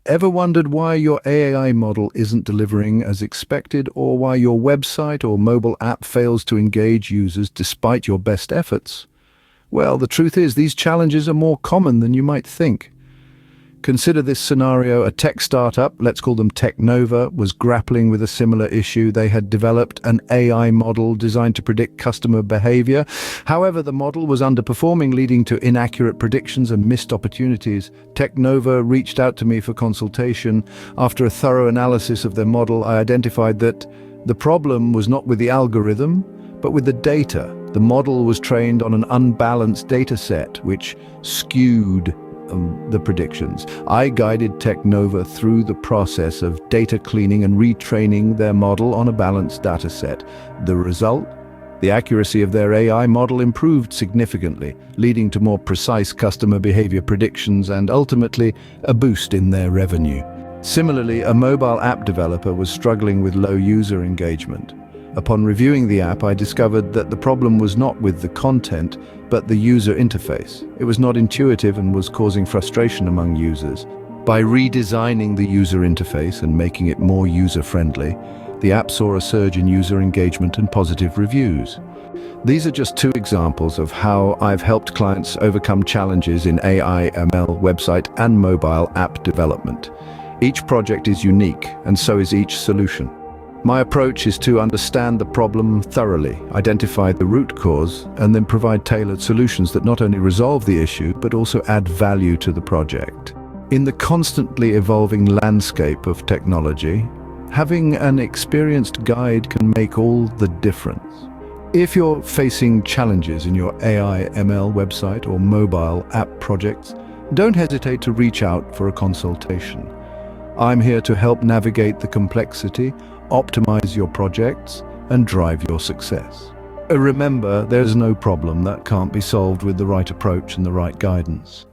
Ever wondered why your AI model isn't delivering as expected, or why your website or mobile app fails to engage users despite your best efforts? Well, the truth is these challenges are more common than you might think. Consider this scenario: a tech startup, let's call them Technova, was grappling with a similar issue. They had developed an AI model designed to predict customer behavior. However, the model was underperforming, leading to inaccurate predictions and missed opportunities. Technova reached out to me for consultation. After a thorough analysis of their model, I identified that the problem was not with the algorithm, but with the data. The model was trained on an unbalanced data set, which skewed the predictions. I guided Technova through the process of data cleaning and retraining their model on a balanced data set. The result? The accuracy of their AI model improved significantly, leading to more precise customer behavior predictions and ultimately a boost in their revenue. Similarly, a mobile app developer was struggling with low user engagement. Upon reviewing the app, I discovered that the problem was not with the content, but the user interface. It was not intuitive and was causing frustration among users. By redesigning the user interface and making it more user-friendly, the app saw a surge in user engagement and positive reviews. These are just two examples of how I've helped clients overcome challenges in AI, ML, website, and mobile app development. Each project is unique, and so is each solution. My approach is to understand the problem thoroughly, identify the root cause, and then provide tailored solutions that not only resolve the issue, but also add value to the project. In the constantly evolving landscape of technology, having an experienced guide can make all the difference. If you're facing challenges in your AI, ML website or mobile app projects, don't hesitate to reach out for a consultation. I'm here to help navigate the complexity, optimize your projects, and drive your success. Remember, there's no problem that can't be solved with the right approach and the right guidance.